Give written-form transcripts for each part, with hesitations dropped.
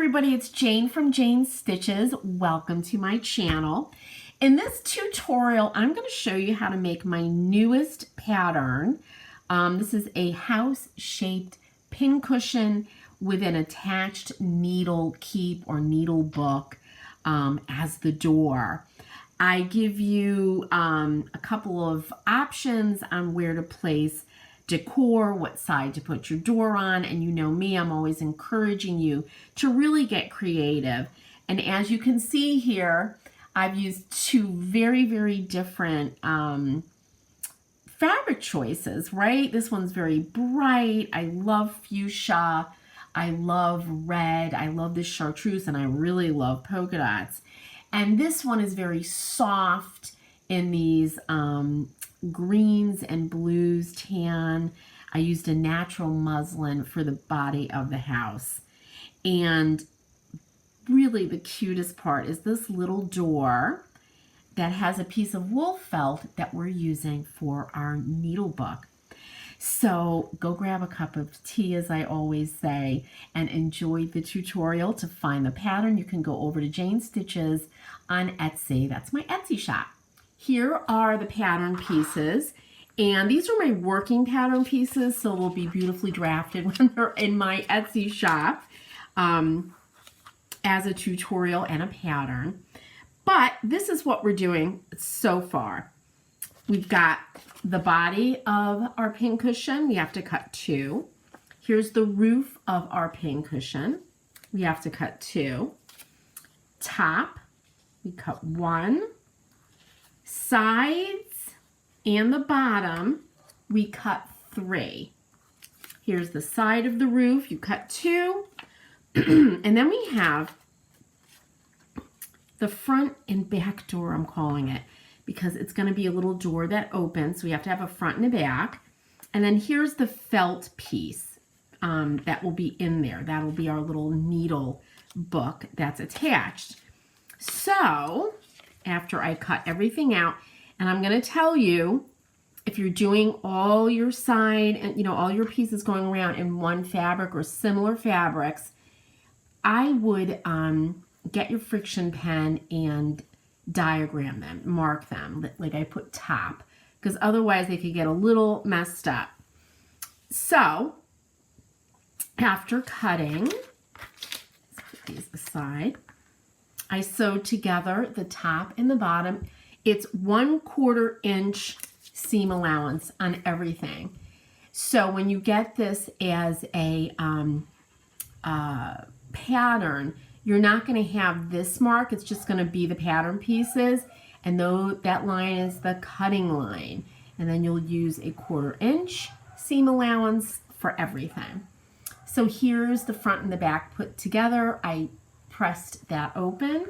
everybody, it's Jane from Jane's Stitches. Welcome to my channel. In this tutorial, I'm going to show you how to make my newest pattern. This is a house-shaped pincushion with an attached needle keep or needle book as the door. I give you a couple of options on where to place decor, what side to put your door on, and you know me, I'm always encouraging you to really get creative. And as you can see here, I've used two very, very different fabric choices, right? This one's very bright. I love fuchsia. I love red. I love this chartreuse, and I really love polka dots. And this one is very soft in these greens and blues, tan. I used a natural muslin for the body of the house. And really the cutest part is this little door that has a piece of wool felt that we're using for our needle book. So go grab a cup of tea, as I always say, and enjoy the tutorial. To find the pattern, you can go over to Jane's Stitches on Etsy. That's my Etsy shop. Here are the pattern pieces, and these are my working pattern pieces, so they'll be beautifully drafted when they're in my Etsy shop as a tutorial and a pattern. But this is what we're doing so far. We've got the body of our pincushion. We have to cut 2. Here's the roof of our pincushion. We have to cut 2. Top, we cut 1. Sides and the bottom, we cut 3. Here's the side of the roof, you cut 2. And then we have the front and back door, I'm calling it, because it's going to be a little door that opens, so we have to have a front and a back. And then here's the felt piece that will be in there. That'll be our little needle book that's attached. So after I cut everything out, and I'm going to tell you, if you're doing all your side and all your pieces going around in one fabric or similar fabrics, I would get your friction pen and diagram them, mark them, like I put top, because otherwise they could get a little messed up. So after cutting, let's put these aside, I sewed together the top and the bottom. It's 1/4 inch seam allowance on everything. So when you get this as a pattern, you're not going to have this mark. It's just going to be the pattern pieces, and though that line is the cutting line. And then you'll use a 1/4 inch seam allowance for everything. So here's the front and the back put together. I pressed that open.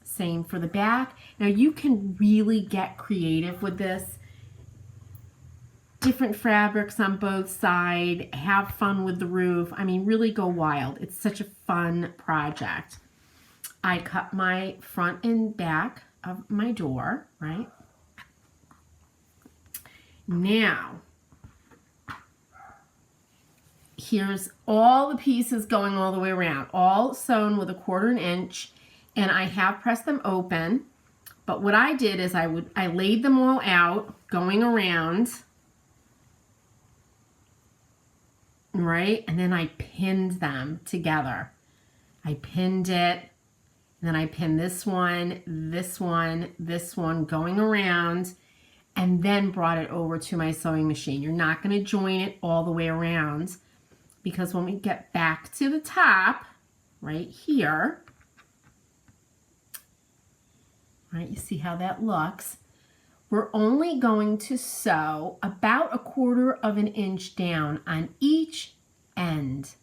Same for the back. Now you can really get creative with this. Different fabrics on both sides. Have fun with the roof. I mean, really go wild. It's such a fun project. I cut my front and back of my door, right? Now, here's all the pieces going all the way around, all sewn with a 1/4 inch, and I have pressed them open. But what I did is I laid them all out going around, right? And then I pinned them together. I pinned it, and then I pinned this one, this one, this one going around, and then brought it over to my sewing machine. You're not going to join it all the way around, because when we get back to the top, right here, right, you see how that looks? We're only going to sew about a 1/4 inch down on each end.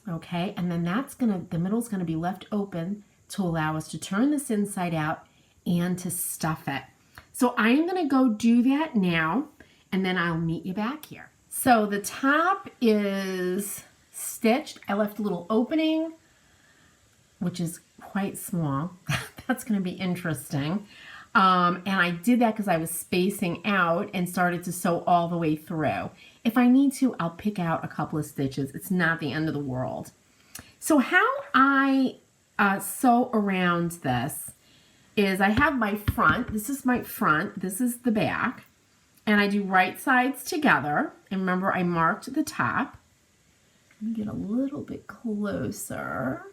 Okay, and then the middle's gonna be left open to allow us to turn this inside out and to stuff it. So I'm gonna go do that now, and then I'll meet you back here. So the top is stitched. I left a little opening, which is quite small. That's going to be interesting. And I did that because I was spacing out and started to sew all the way through. If I need to, I'll pick out a couple of stitches. It's not the end of the world. So how I sew around this is I have my front. This is my front. This is the back. And I do right sides together. And remember, I marked the top. Let me get a little bit closer.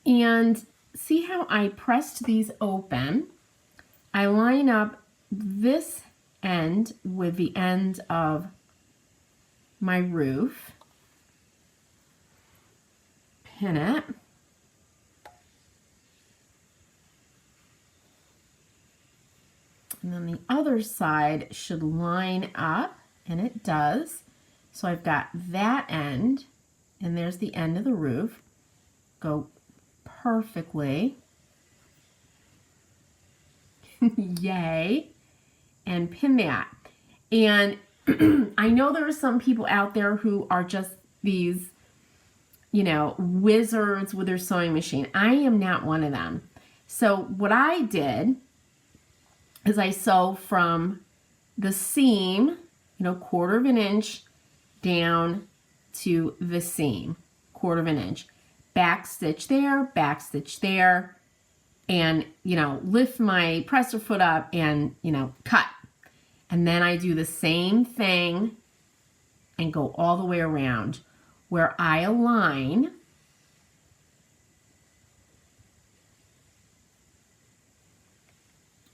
And see how I pressed these open? I line up this end with the end of my roof. Pin it. And then the other side should line up, and it does. So I've got that end, and there's the end of the roof. Go perfectly. Yay. And pin that. And I know there are some people out there who are just these, you know, wizards with their sewing machine. I am not one of them. So what I did is I sew from the seam, you know, 1/4 of an inch down to the seam, 1/4 of an inch. Back stitch there, and, you know, lift my presser foot up and, you know, cut. And then I do the same thing and go all the way around where I align.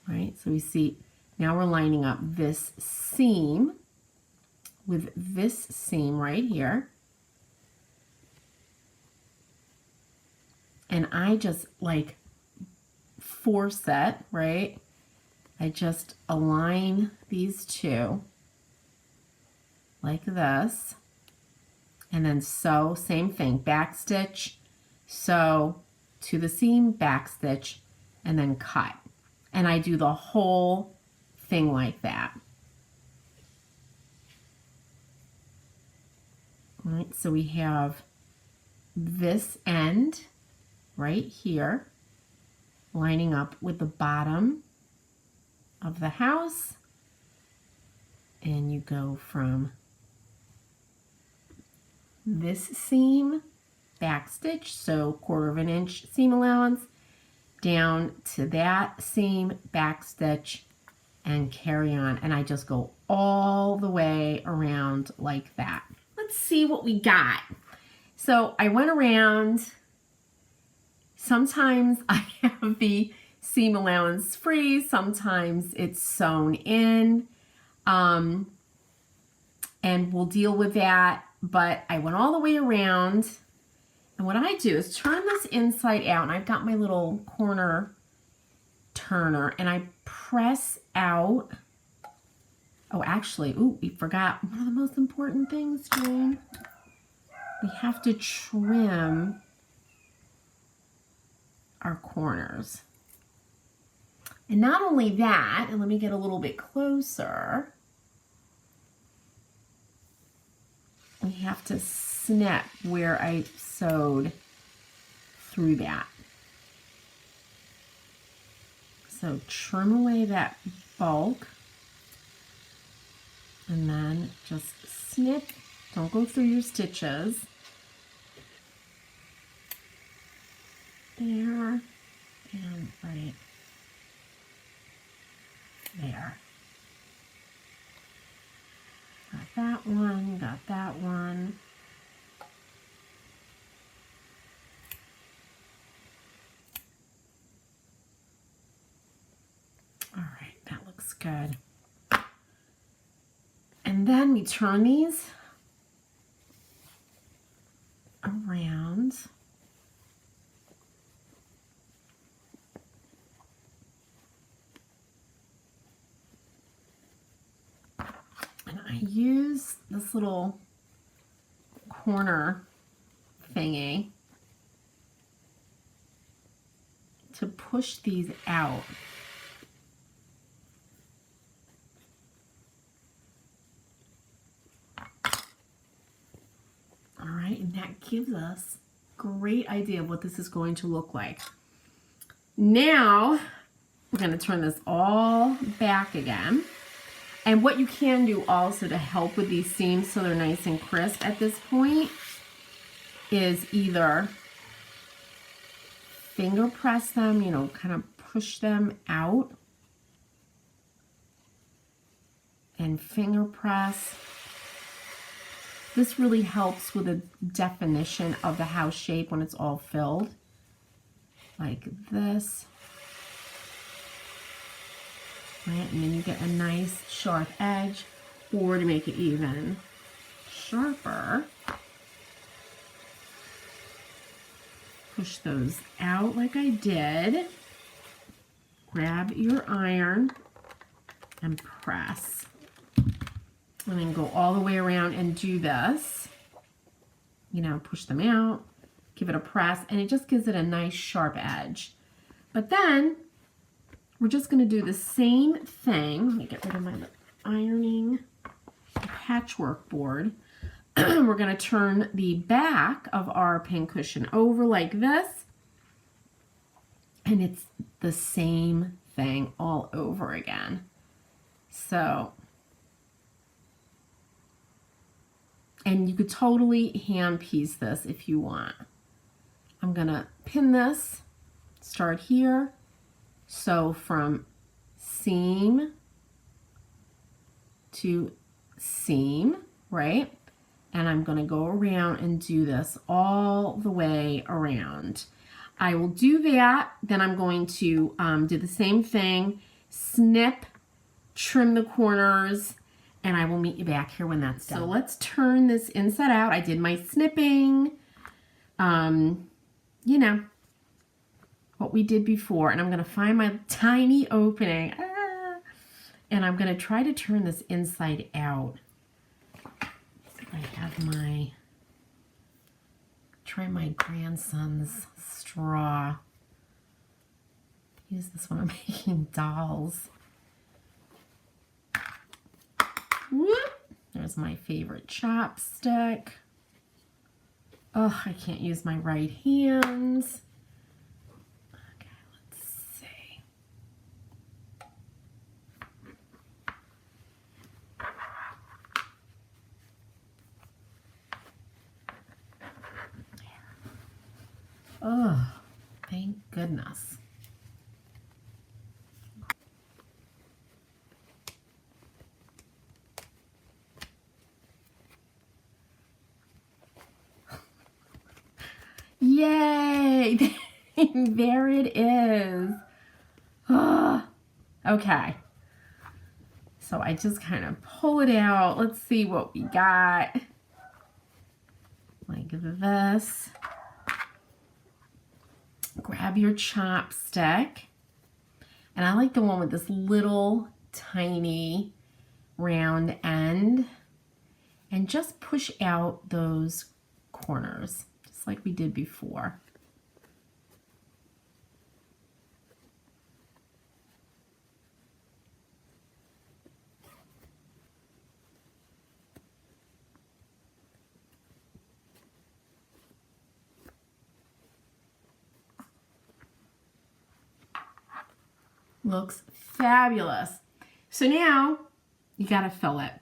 Right, so we see now we're lining up this seam with this seam right here. And I just like force it, right? I just align these two like this. And then sew, same thing, back stitch, sew to the seam, back stitch, and then cut. And I do the whole thing like that. All right, so we have this end right here lining up with the bottom of the house, and you go from this seam, back stitch, so 1/4 of an inch seam allowance, down to that seam, back stitch, and carry on. And I just go all the way around like that. Let's see what we got. So I went around. Sometimes I have the seam allowance free, sometimes it's sewn in, and we'll deal with that. But I went all the way around, and what I do is turn this inside out, and I've got my little corner turner, and I press out. Oh, actually, ooh, we forgot one of the most important things, Jane. We have to trim our corners. And not only that, and let me get a little bit closer, we have to snip where I sewed through that. So trim away that bulk, and then just snip. Don't go through your stitches. There, and right there. Got that one, got that one. All right, that looks good. And then we turn these around. And I use this little corner thingy to push these out. All right, and that gives us a great idea of what this is going to look like. Now, we're going to turn this all back again. And what you can do also to help with these seams so they're nice and crisp at this point is either finger press them, you know, kind of push them out and finger press. This really helps with the definition of the house shape when it's all filled, like this. Right, and then you get a nice sharp edge, or to make it even sharper, push those out like I did. Grab your iron and press. And then go all the way around and do this. You know, push them out, give it a press, and it just gives it a nice sharp edge. But then we're just going to do the same thing. Let me get rid of my ironing patchwork board. We're going to turn the back of our pincushion over like this. And it's the same thing all over again. So, and you could totally hand piece this if you want. I'm going to pin this, start here. So from seam to seam, right? And I'm going to go around and do this all the way around. I will do that, then I'm going to do the same thing, snip, trim the corners, and I will meet you back here when that's done. So let's turn this inside out. I did my snipping, you know, what we did before, and I'm going to find my tiny opening, and I'm going to try to turn this inside out. I have my, try my grandson's straw. Use this when I'm making dolls. Whoop! There's my favorite chopstick. Oh, I can't use my right hands. Oh, thank goodness. Yay! There it is. Oh, okay. So I just kind of pull it out. Let's see what we got. Like this. Grab your chopstick, and I like the one with this little tiny round end, and just push out those corners just like we did before. Looks fabulous. So now you gotta fill it.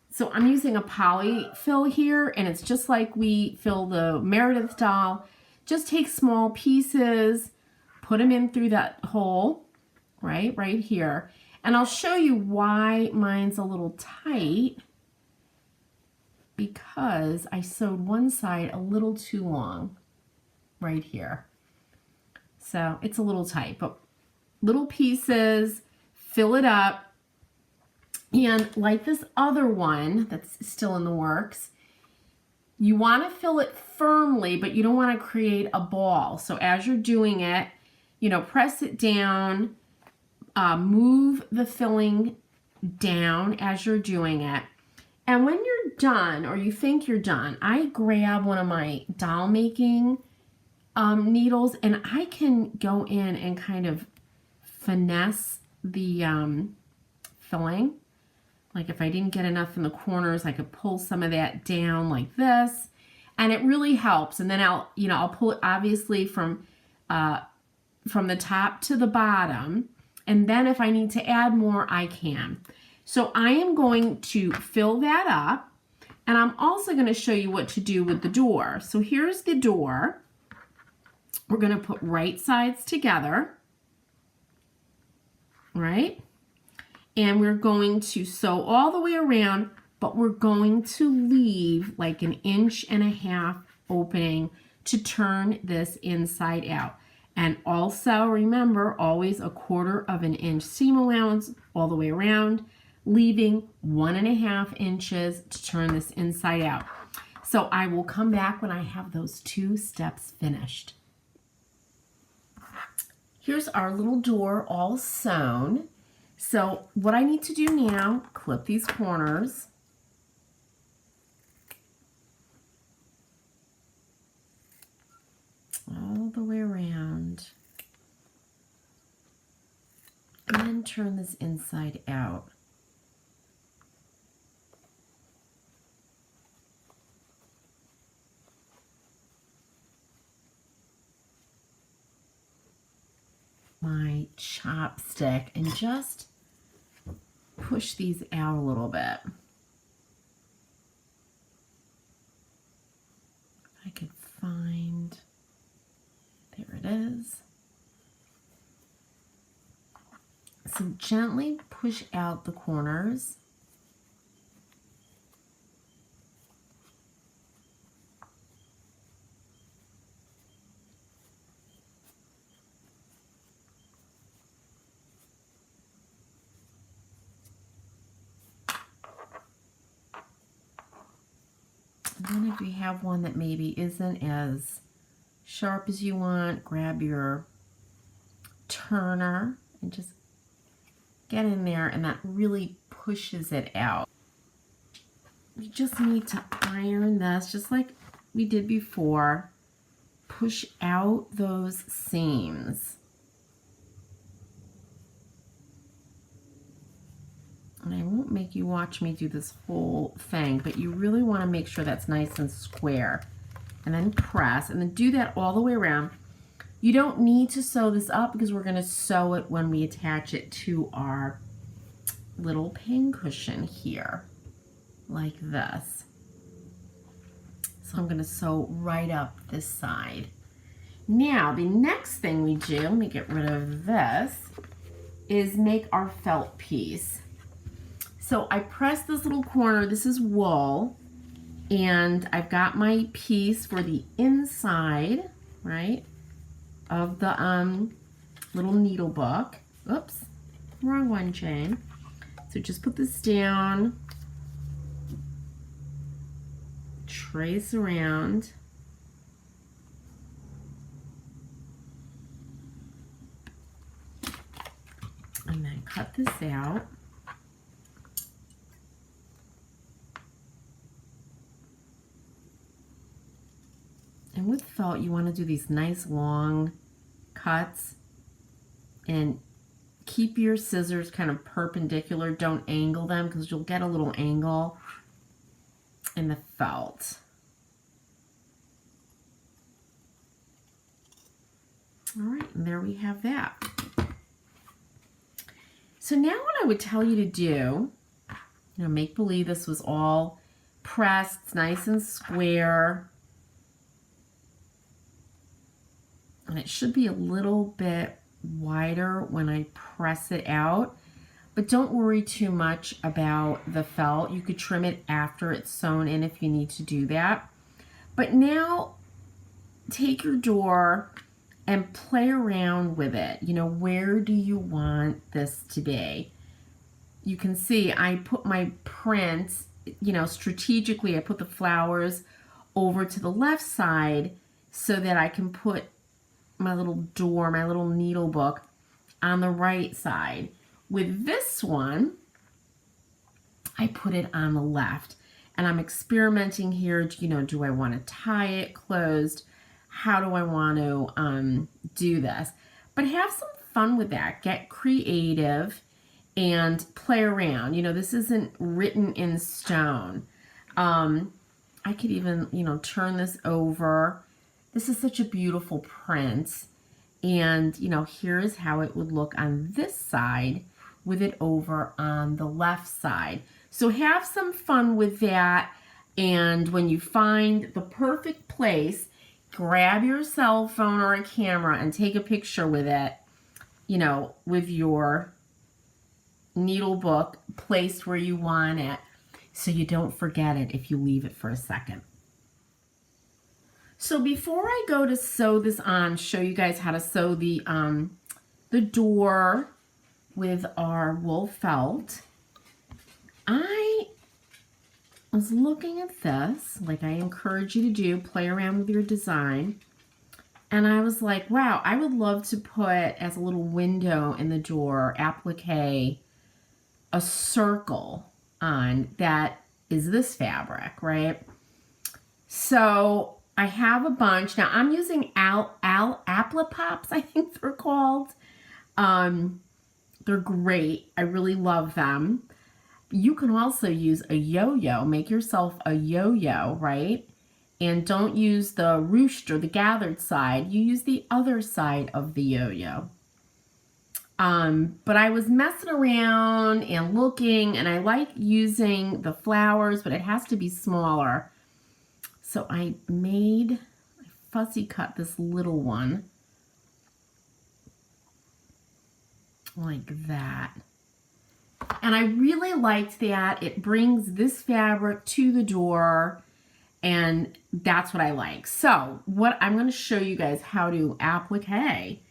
So I'm using a poly fill here, and it's just like we fill the Meredith doll. Just take small pieces, put them in through that hole, right here. And I'll show you why mine's a little tight, because I sewed one side a little too long right here. So it's a little tight, but little pieces, fill it up. And like this other one that's still in the works, you want to fill it firmly, but you don't want to create a ball. So as you're doing it, you know, press it down, move the filling down as you're doing it. And when you're done, or you think you're done, I grab one of my doll making needles, and I can go in and kind of finesse the filling. Like if I didn't get enough in the corners, I could pull some of that down like this, and it really helps. And then I'll pull it obviously from the top to the bottom, and then if I need to add more, I can. So I am going to fill that up, and I'm also going to show you what to do with the door. So here's the door. We're going to put right sides together, right? And we're going to sew all the way around, but we're going to leave like 1.5 inches opening to turn this inside out. And also remember, always 1/4 inch seam allowance all the way around, leaving 1.5 inches to turn this inside out. So I will come back when I have those 2 steps finished. Here's our little door all sewn. So what I need to do now, clip these corners. All the way around. And then turn this inside out. My chopstick and just push these out a little bit. If I could find, there it is. So gently push out the corners. And then if you have one that maybe isn't as sharp as you want, grab your turner and just get in there, and that really pushes it out. You just need to iron this just like we did before. Push out those seams. And I won't make you watch me do this whole thing, but you really want to make sure that's nice and square. And then press, and then do that all the way around. You don't need to sew this up because we're going to sew it when we attach it to our little pincushion here, like this. So I'm going to sew right up this side. Now, the next thing we do, let me get rid of this, is make our felt piece. So I press this little corner, this is wool, and I've got my piece for the inside, right, of the little needle book. Oops, wrong one, chain. So just put this down, trace around, and then cut this out. And with felt, you want to do these nice long cuts and keep your scissors kind of perpendicular. Don't angle them because you'll get a little angle in the felt. All right, and there we have that. So now what I would tell you to do, make believe this was all pressed, it's nice and square. And it should be a little bit wider when I press it out, but don't worry too much about the felt. You could trim it after it's sewn in if you need to do that. But now take your door and play around with it. Where do you want this to be? You can see I put my print, strategically I put the flowers over to the left side so that I can put my little door, my little needle book on the right side. With this one, I put it on the left. And I'm experimenting here, do I want to tie it closed? How do I want to do this? But have some fun with that. Get creative and play around. This isn't written in stone. I could even, turn this over. This is such a beautiful print. And, here's how it would look on this side with it over on the left side. So have some fun with that. And when you find the perfect place, grab your cell phone or a camera and take a picture with it, you know, with your needle book placed where you want it, so you don't forget it if you leave it for a second. So before I go to sew this on, show you guys how to sew the door with our wool felt, I was looking at this, like I encourage you to do, play around with your design, and I was like, wow, I would love to put as a little window in the door, applique, a circle on that is this fabric, right? So I have a bunch. Now I'm using Applipops, I think they're called. They're great. I really love them. You can also use a yo-yo. Make yourself a yo-yo, right? And don't use the ruched or the gathered side. You use the other side of the yo-yo. But I was messing around and looking, and I like using the flowers, but it has to be smaller. So I fussy cut this little one like that. And I really liked that. It brings this fabric to the door, and that's what I like. So what I'm going to show you guys how to applique,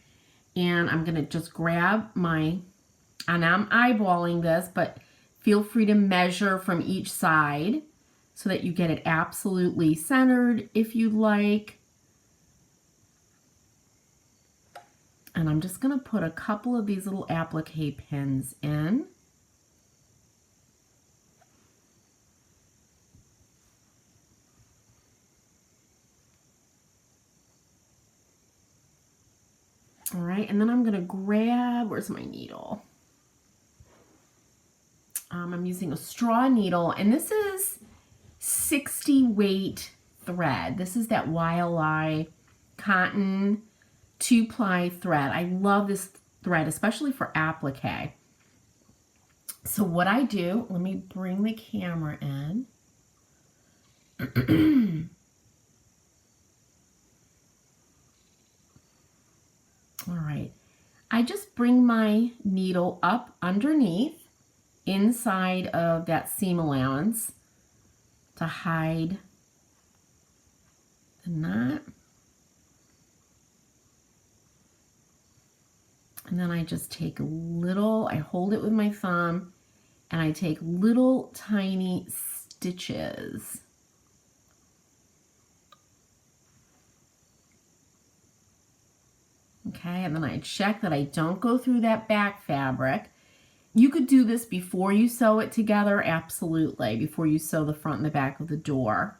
and I'm going to just grab and I'm eyeballing this, but feel free to measure from each side so that you get it absolutely centered if you'd like. And I'm just going to put a couple of these little applique pins in. All right, and then I'm going to grab, where's my needle? I'm using a straw needle, and this is 60 weight thread. This is that YLI cotton 2-ply thread. I love this thread, especially for applique. So what I do, let me bring the camera in. All right, I just bring my needle up underneath inside of that seam allowance to hide the knot. And then I just take I hold it with my thumb, and I take little tiny stitches. Okay, and then I check that I don't go through that back fabric. You could do this before you sew it together, absolutely, before you sew the front and the back of the door.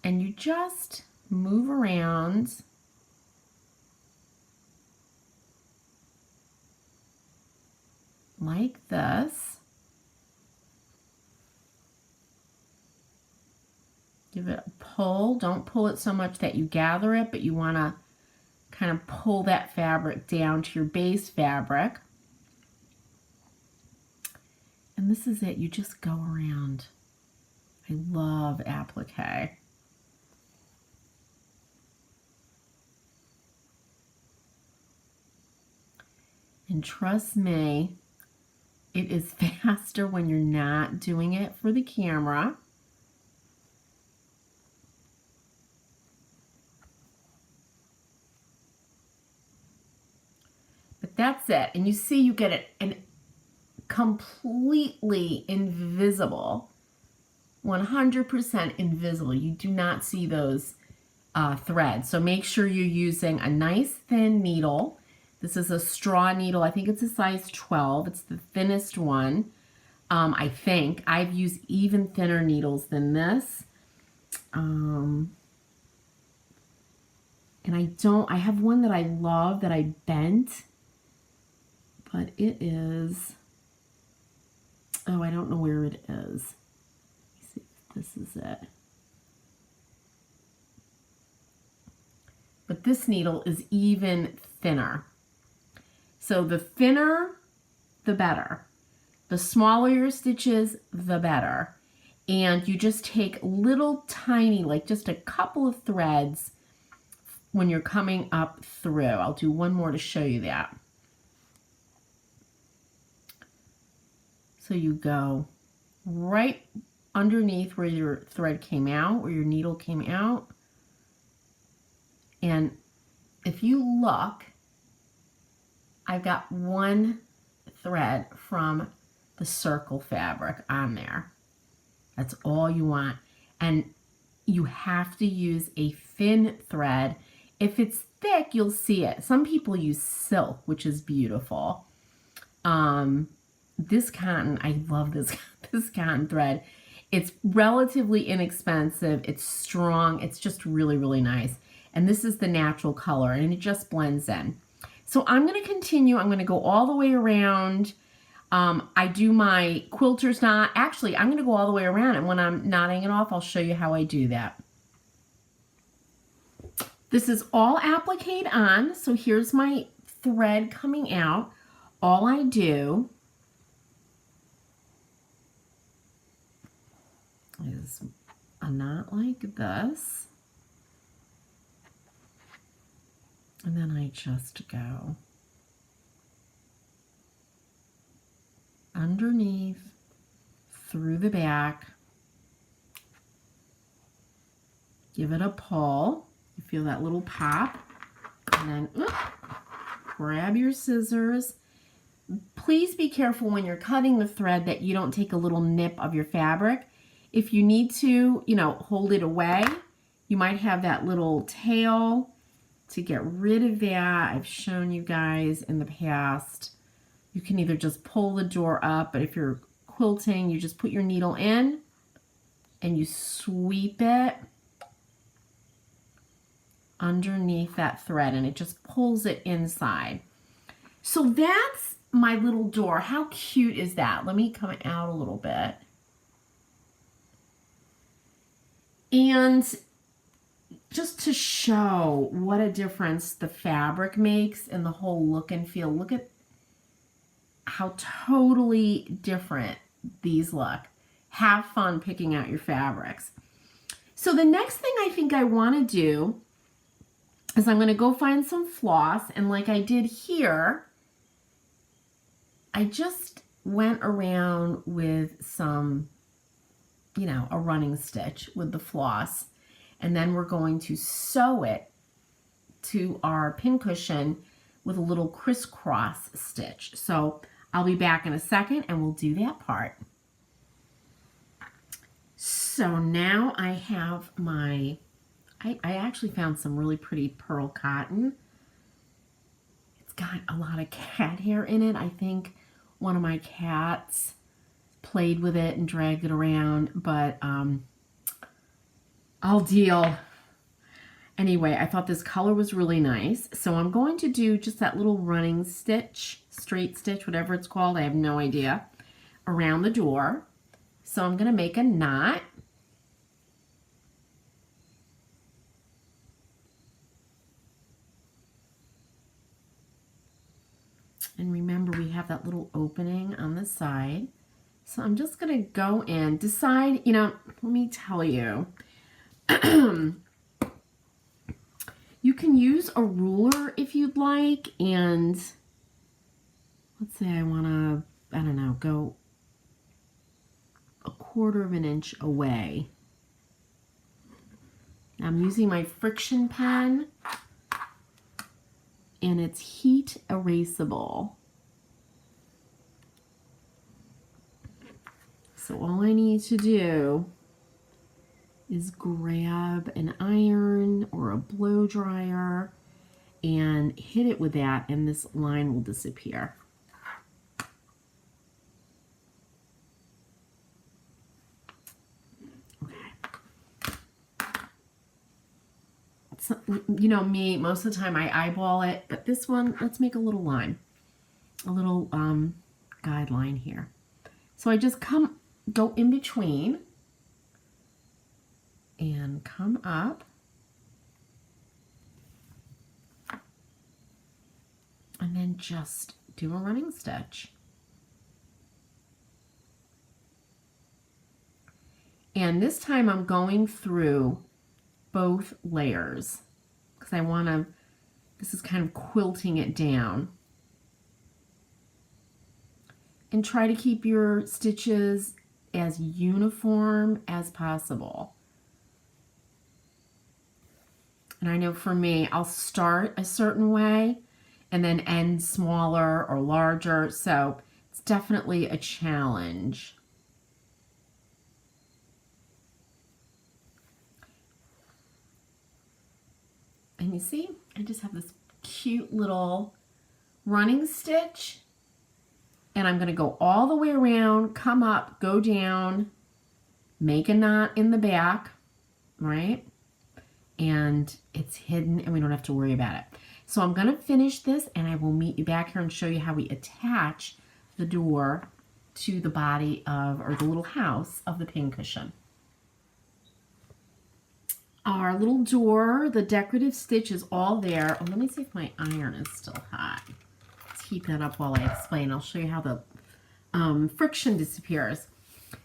And you just move around like this. Give it a pull. Don't pull it so much that you gather it, but you want to kind of pull that fabric down to your base fabric. And this is it. You just go around. I love applique. And trust me, it is faster when you're not doing it for the camera. But that's it. And you see you get it an completely invisible, 100% invisible. You do not see those threads. So make sure you're using a nice thin needle. This is a straw needle. I think it's a size 12. It's the thinnest one. I think. I've used even thinner needles than this. And I have one that I love that I bent, but it is, oh, I don't know where it is. Let's see if this is it. But this needle is even thinner. So the thinner the better. The smaller your stitches, the better. And you just take little tiny, like just a couple of threads when you're coming up through. I'll do one more to show you that. So you go right underneath where your thread came out, where your needle came out. And if you look, I've got one thread from the circle fabric on there. That's all you want. And you have to use a thin thread. If it's thick, you'll see it. Some people use silk, which is beautiful. This cotton, I love this cotton thread. It's relatively inexpensive. It's strong. It's just really, really nice. And this is the natural color, and it just blends in. So I'm going to continue. I'm going to go all the way around. I do my quilter's knot. Actually, I'm going to go all the way around, and when I'm knotting it off, I'll show you how I do that. This is all appliqued on, so here's my thread coming out. All I do is a knot like this, and then I just go underneath, through the back, give it a pull. You feel that little pop, and then grab your scissors. Please be careful when you're cutting the thread that you don't take a little nip of your fabric. If you need to, hold it away, you might have that little tail. To get rid of that, I've shown you guys in the past, you can either just pull the door up, but if you're quilting, you just put your needle in and you sweep it underneath that thread, and it just pulls it inside. So that's my little door. How cute is that? Let me come out a little bit. And just to show what a difference the fabric makes and the whole look and feel, look at how totally different these look. Have fun picking out your fabrics. So the next thing I think I want to do is I'm going to go find some floss, and like I did here, I just went around with some, a running stitch with the floss, and then we're going to sew it to our pincushion with a little crisscross stitch. So I'll be back in a second and we'll do that part. So now I have my, I actually found some really pretty pearl cotton. It's got a lot of cat hair in it. I think one of my cats played with it and dragged it around, but I'll deal. Anyway, I thought this color was really nice. So I'm going to do just that little running stitch, straight stitch, whatever it's called, I have no idea, around the door. So I'm going to make a knot. And remember, we have that little opening on the side. So I'm just going to go in, decide, let me tell you, you can use a ruler if you'd like, and let's say I want to, I don't know, go a 1/4 of an inch away. I'm using my friction pen, and it's heat erasable. So all I need to do is grab an iron or a blow dryer and hit it with that, and this line will disappear. Okay. So, me, most of the time I eyeball it, but this one, let's make a little line, a little guideline here. So I just go in between and come up, and then just do a running stitch. And this time I'm going through both layers because I want to, this is kind of quilting it down. And try to keep your stitches as uniform as possible. And I know for me, I'll start a certain way and then end smaller or larger. So it's definitely a challenge. And you see, I just have this cute little running stitch. And I'm going to go all the way around, come up, go down, make a knot in the back, right? And it's hidden and we don't have to worry about it. So I'm going to finish this and I will meet you back here and show you how we attach the door to the body of, or the little house of the pincushion. Our little door, the decorative stitch is all there. Oh, let me see if my iron is still hot. Let's heat that up while I explain. I'll show you how the friction disappears.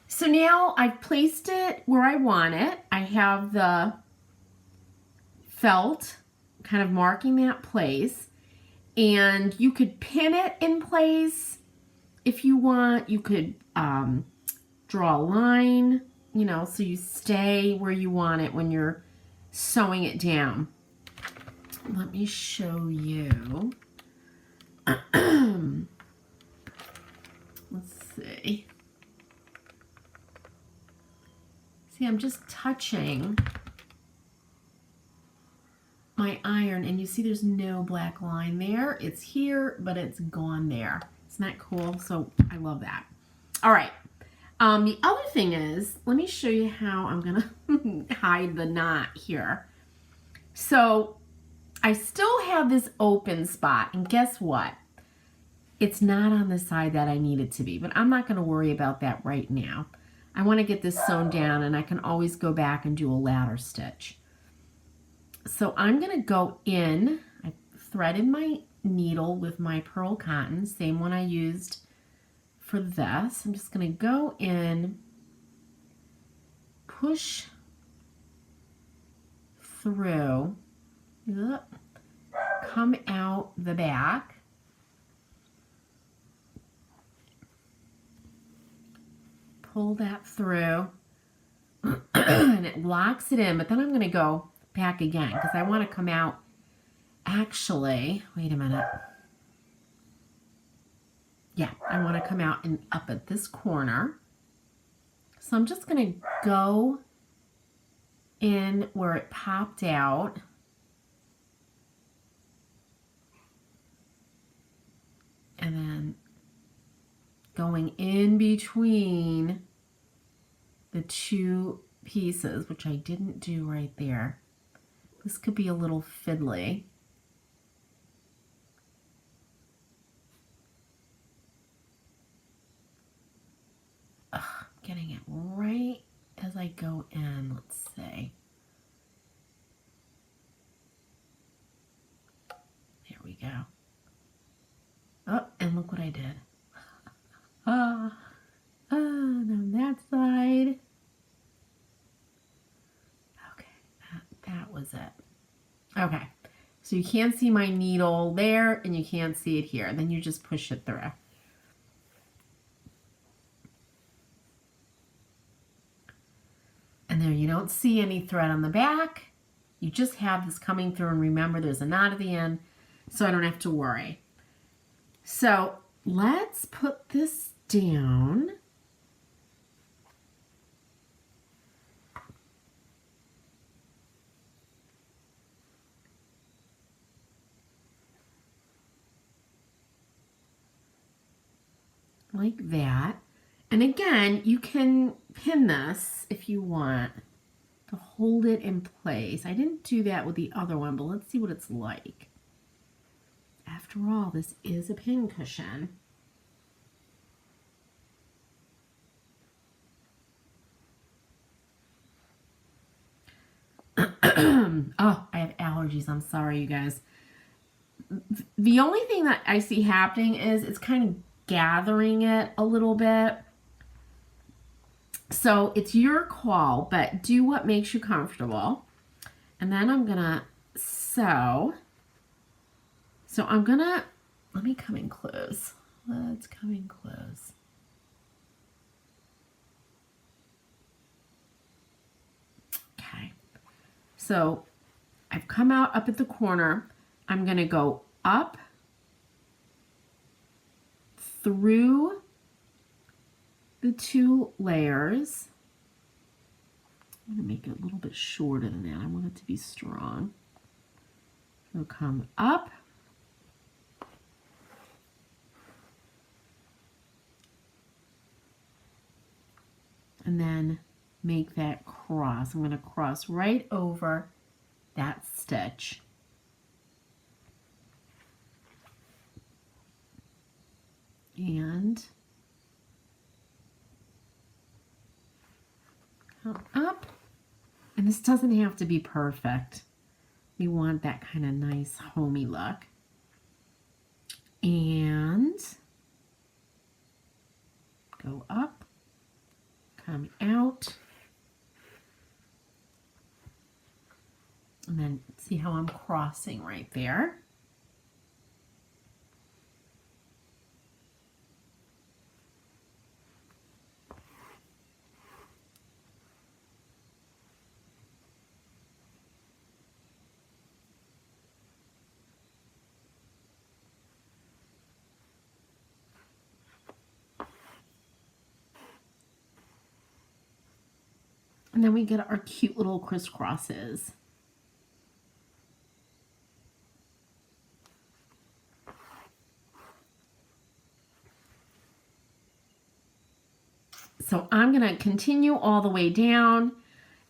So now I've placed it where I want it. I have the felt kind of marking that place, and you could pin it in place if you want. You could draw a line, you know, so you stay where you want it when you're sewing it down. Let me show you. Let's see. See, I'm just touching my iron and you see there's no black line there. It's here, but it's gone there. Isn't that cool? So I love that. All right. The other thing is, let me show you how I'm going to hide the knot here. So I still have this open spot, and guess what? It's not on the side that I need it to be, but I'm not going to worry about that right now. I want to get this sewn down, and I can always go back and do a ladder stitch. So I'm going to go in. I threaded my needle with my pearl cotton, same one I used for this. I'm just going to go in, push through, come out the back, pull that through, and it locks it in, but then I'm going to go back again because I want to come out. Actually, wait a minute. Yeah, I want to come out and up at this corner. So I'm just going to go in where it popped out. And then going in between the two pieces, which I didn't do right there. This could be a little fiddly. Getting it right as I go in, let's see. There we go. Oh, and look what I did. On that side. Okay, that was it. Okay, so you can't see my needle there and you can't see it here. Then you just push it through. And there you don't see any thread on the back. You just have this coming through, and remember there's a knot at the end, so I don't have to worry. So let's put this down. Like that. And again, you can pin this if you want to hold it in place. I didn't do that with the other one, but let's see what it's like. After all, this is a pincushion. Oh, I have allergies. I'm sorry, you guys. The only thing that I see happening is it's kind of gathering it a little bit. So it's your call, but do what makes you comfortable. And then I'm gonna sew. So I'm gonna, let me come in close. Let's come in close. Okay. So I've come out up at the corner. I'm gonna go up through the 2 layers. I'm going to make it a little bit shorter than that. I want it to be strong. So come up. And then make that cross. I'm going to cross right over that stitch. And come up. And this doesn't have to be perfect. We want that kind of nice homey look. And go up, come out. And then see how I'm crossing right there. And then we get our cute little crisscrosses. So I'm going to continue all the way down,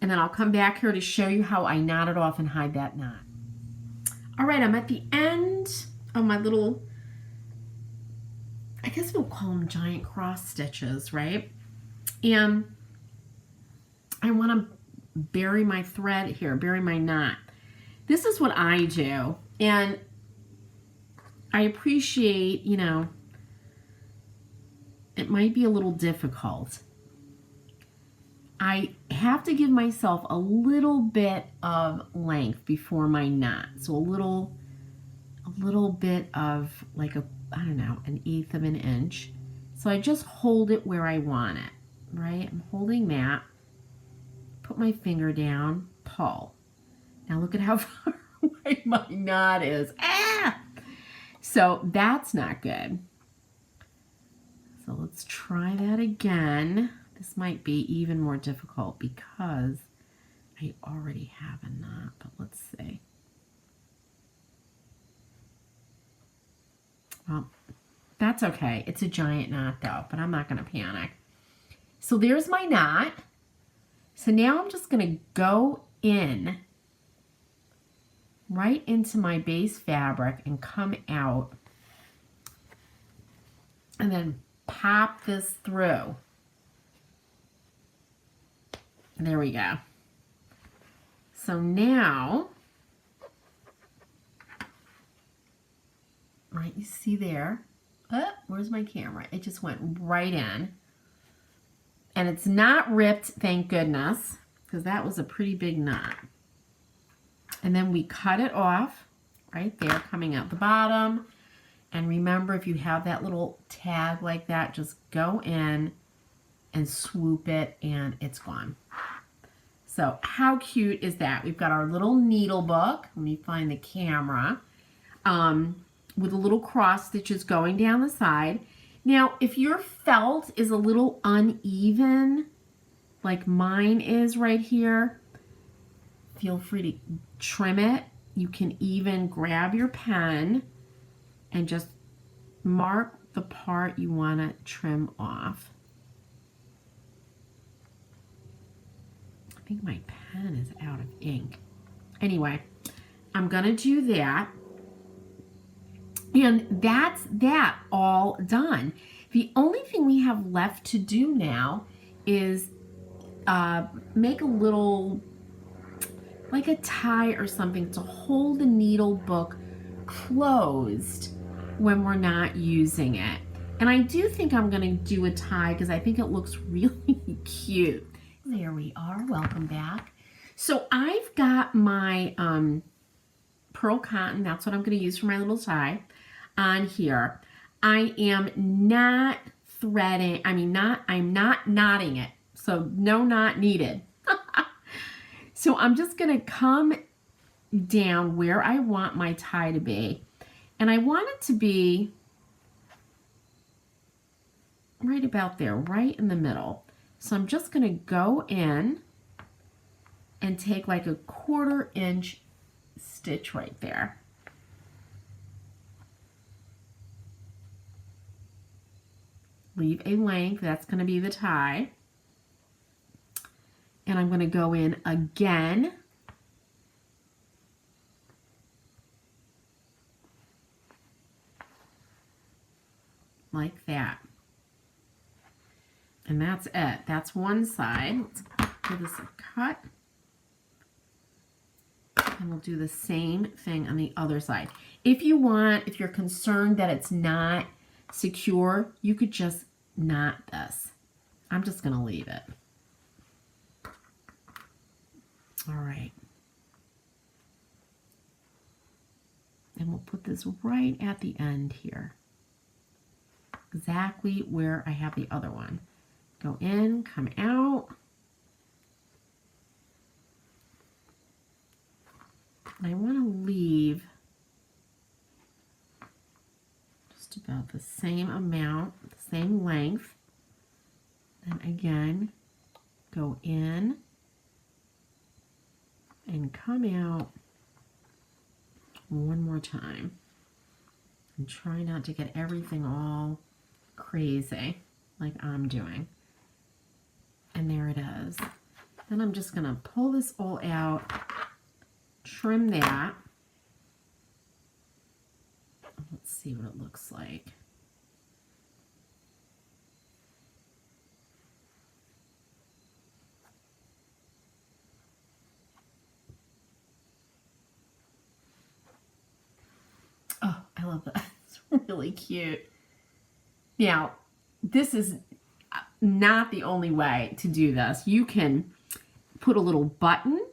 and then I'll come back here to show you how I knot it off and hide that knot. All right, I'm at the end of my little, I guess we'll call them giant cross stitches, right? And I want to bury my thread here, bury my knot. This is what I do, and I appreciate, you know, it might be a little difficult. I have to give myself a little bit of length before my knot. So a little bit of like a, I don't know, 1/8 of an inch. So I just hold it where I want it, right? I'm holding that, put my finger down, pull. Now look at how far away my knot is. Ah! So that's not good. So let's try that again. This might be even more difficult because I already have a knot, but let's see. Well, that's okay. It's a giant knot though, but I'm not going to panic. So there's my knot. So now I'm just going to go in right into my base fabric and come out and then pop this through. There we go. So now, right, you see there, oh, where's my camera? It just went right in. And it's not ripped, thank goodness, because that was a pretty big knot. And then we cut it off right there, coming out the bottom. And remember, if you have that little tag like that, just go in and swoop it and it's gone. So how cute is that? We've got our little needle book. Let me find the camera. With the little cross stitches going down the side. Now, if your felt is a little uneven, like mine is right here, feel free to trim it. You can even grab your pen and just mark the part you want to trim off. I think my pen is out of ink. Anyway, I'm going to do that. And that's that all done. The only thing we have left to do now is make a little, like a tie or something to hold the needle book closed when we're not using it. And I do think I'm going to do a tie because I think it looks really cute. There we are. Welcome back. So I've got my pearl cotton. That's what I'm going to use for my little tie on here. I am not threading. I'm not knotting it. So no knot needed. So I'm just going to come down where I want my tie to be. And I want it to be right about there, right in the middle. So I'm just going to go in and take like a 1/4 inch stitch right there. Leave a length, that's going to be the tie. And I'm going to go in again. Like that. And that's it. That's one side. Let's give this a cut. And we'll do the same thing on the other side. If you want, if you're concerned that it's not secure, you could just knot this. I'm just going to leave it. All right. And we'll put this right at the end here. Exactly where I have the other one. Go in, come out. I want to leave just about the same amount, the same length. And again, go in and come out one more time. And try not to get everything all crazy like I'm doing. And there it is. Then I'm just going to pull this all out, trim that. Let's see what it looks like. Oh, I love that. It's really cute. Now, this is not the only way to do this. You can put a little button,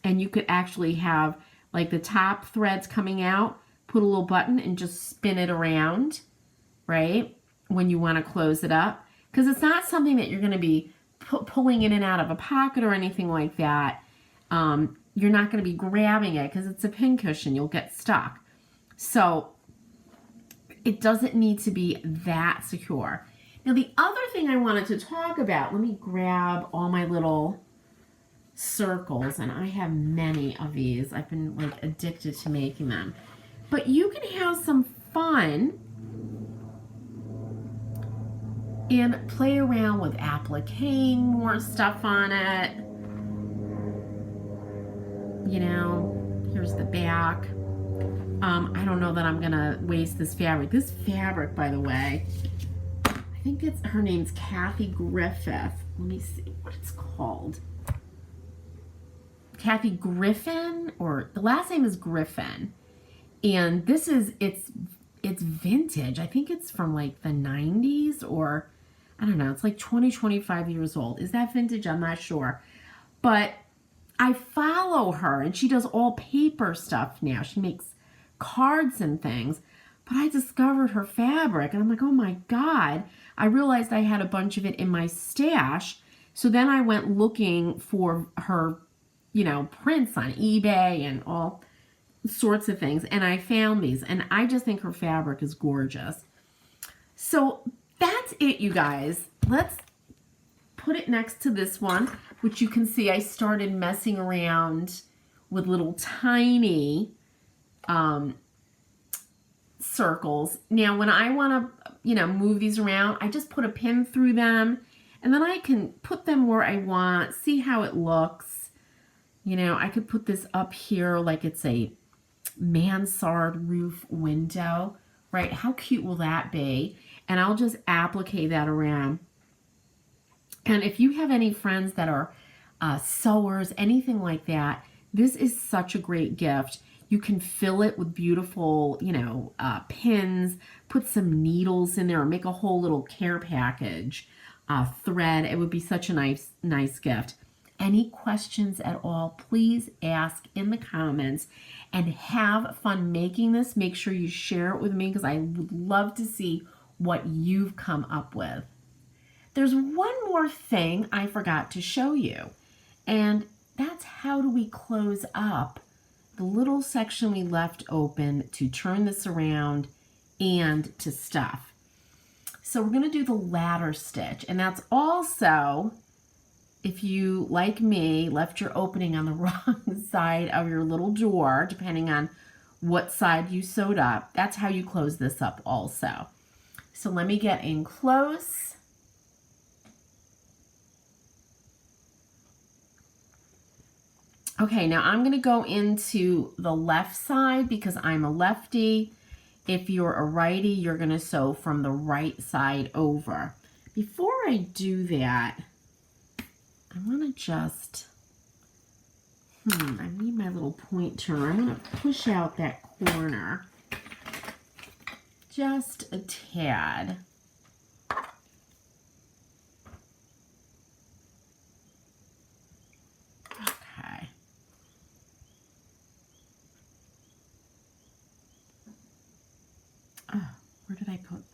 and you could actually have like the top threads coming out, put a little button and just spin it around, right? When you want to close it up. Because it's not something that you're going to be pulling in and out of a pocket or anything like that. You're not going to be grabbing it because it's a pincushion. You'll get stuck. So it doesn't need to be that secure. Now the other thing I wanted to talk about, let me grab all my little circles, and I have many of these. I've been like addicted to making them. But you can have some fun and play around with appliquing more stuff on it. You know, here's the back. I don't know that I'm gonna waste this fabric. This fabric, by the way, I think her name's Kathy Griffith. Let me see what it's called. Kathy Griffin, or the last name is Griffin. And this is, it's vintage. I think it's from like the 90s, or I don't know, it's like 20, 25 years old. Is that vintage? I'm not sure. But I follow her, and she does all paper stuff now. She makes cards and things. But I discovered her fabric, and I'm like, oh my God. I realized I had a bunch of it in my stash. So then I went looking for her, you know, prints on eBay and all sorts of things. And I found these, and I just think her fabric is gorgeous. So that's it, you guys. Let's put it next to this one, which you can see I started messing around with little tiny circles. Now, when I want to, you know, move these around, I just put a pin through them, and then I can put them where I want, see how it looks. You know, I could put this up here like it's a mansard roof window, right? How cute will that be? And I'll just applique that around. And if you have any friends that are sewers, anything like that, this is such a great gift. You can fill it with beautiful, pins, put some needles in there, or make a whole little care package, thread. It would be such a nice gift. Any questions at all, please ask in the comments, and have fun making this. Make sure you share it with me because I would love to see what you've come up with. There's one more thing I forgot to show you, and that's how do we close up the little section we left open to turn this around and to stuff. So we're going to do the ladder stitch, and that's also, if you, like me, left your opening on the wrong side of your little door, depending on what side you sewed up, that's how you close this up also. So let me get in close. Okay, now I'm going to go into the left side because I'm a lefty. If you're a righty, you're going to sew from the right side over. Before I do that, I want to just, I need my little pointer. I'm going to push out that corner just a tad. Okay. Oh, where did I put?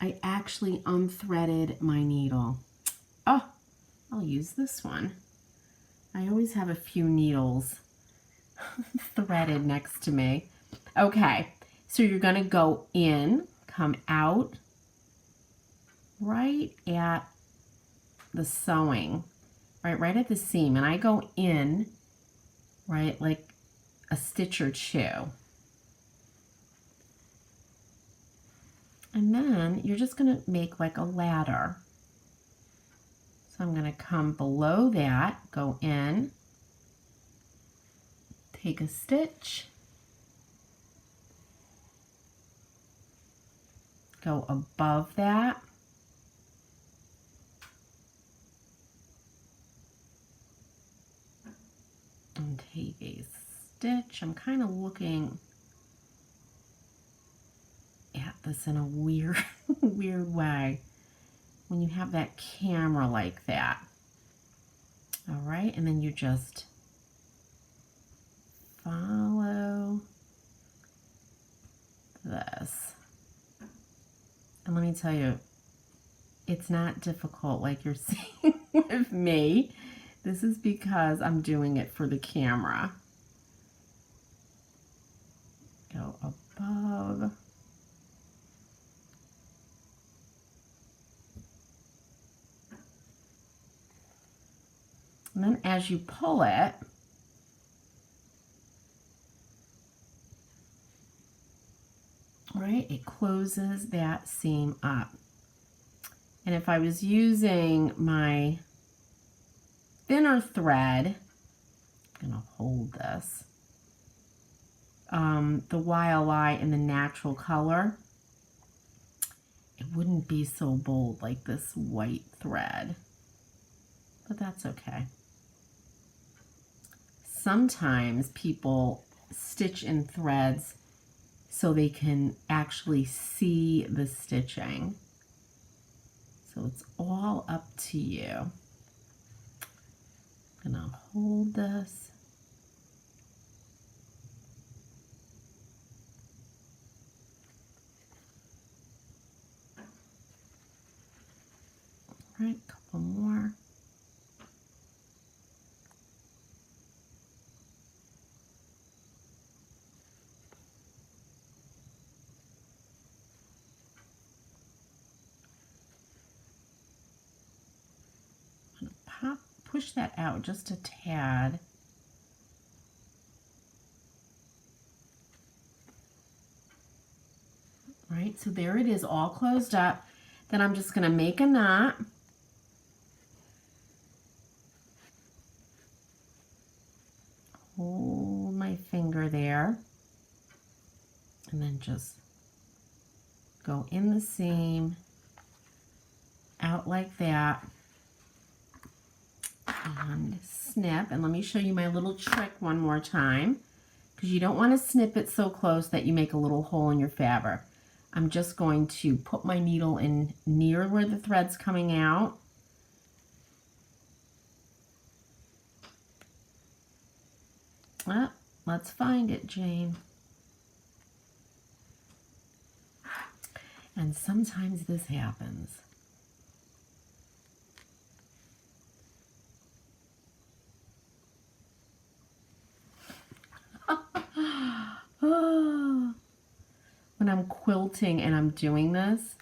I actually unthreaded my needle. Oh, I'll use this one. I always have a few needles threaded next to me. Okay, so you're going to go in, come out right at the sewing, right at the seam, and I go in, right, like a stitch or two. And then you're just going to make like a ladder. So I'm going to come below that, go in, take a stitch, go above that, and take a stitch. I'm kind of looking at this in a weird way when you have that camera like that. All right, and then you just follow this. And let me tell you, it's not difficult like you're seeing with me. This is because I'm doing it for the camera. Go above. And then as you pull it, right, it closes that seam up. And if I was using my thinner thread, I'm going to hold this, the YLI in the natural color, it wouldn't be so bold like this white thread. But that's okay. Sometimes people stitch in threads so they can actually see the stitching. So it's all up to you. I'm gonna hold this. All right, a couple more. Push that out just a tad. Right, so there it is, all closed up. Then I'm just going to make a knot. Hold my finger there. And then just go in the seam, out like that. And snip, and let me show you my little trick one more time. because you don't want to snip it so close that you make a little hole in your fabric. I'm just going to put my needle in near where the thread's coming out. Ah, let's find it, Jane. And sometimes this happens. When I'm quilting and I'm doing this,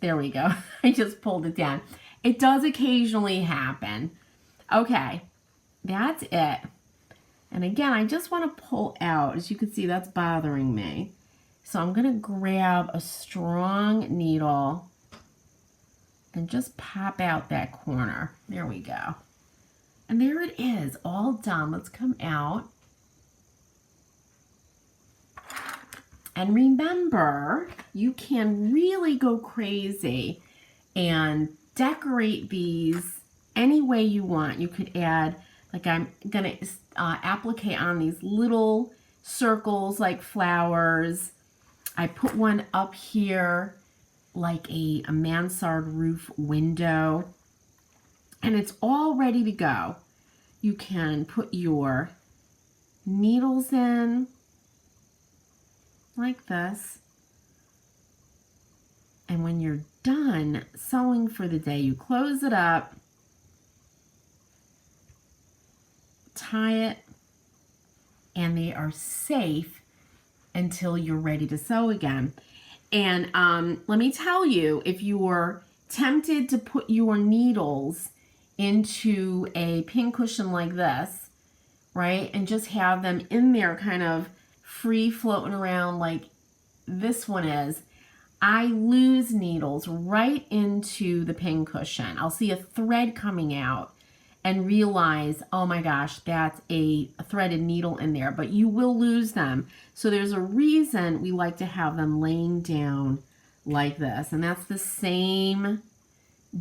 there we go. I just pulled it down. It does occasionally happen. Okay, that's it. And again, I just want to pull out. As you can see, that's bothering me. So I'm going to grab a strong needle and just pop out that corner. There we go. And there it is, all done. Let's come out. And remember, you can really go crazy and decorate these any way you want. You could add, like I'm going to applique on these little circles like flowers. I put one up here like a mansard roof window. And it's all ready to go. You can put your needles in like this. And when you're done sewing for the day, you close it up, tie it, and they are safe until you're ready to sew again. And let me tell you, if you're tempted to put your needles into a pincushion like this, right, and just have them in there kind of free floating around like this one is, I lose needles right into the pincushion. I'll see a thread coming out and realize, oh my gosh, that's a threaded needle in there, but you will lose them. So there's a reason we like to have them laying down like this, and that's the same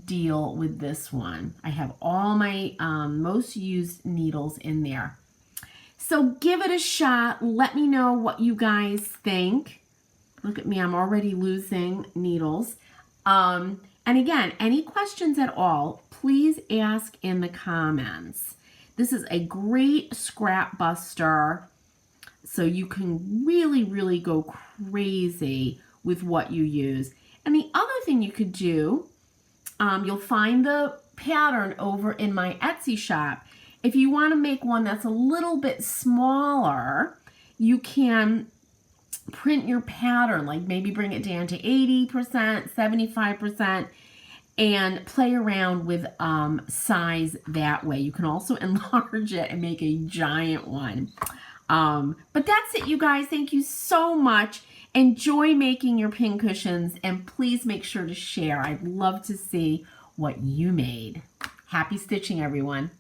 deal with this one. I have all my most used needles in there. So give it a shot. Let me know what you guys think. Look at me, I'm already losing needles. And again, any questions at all, please ask in the comments. This is a great scrap buster, so you can really, really go crazy with what you use. And the other thing you could do, you'll find the pattern over in my Etsy shop. If you want to make one that's a little bit smaller, you can print your pattern, like maybe bring it down to 80%, 75%, and play around with size that way. You can also enlarge it and make a giant one. But that's it, you guys. Thank you so much. Enjoy making your pincushions, and please make sure to share. I'd love to see what you made. Happy stitching, everyone.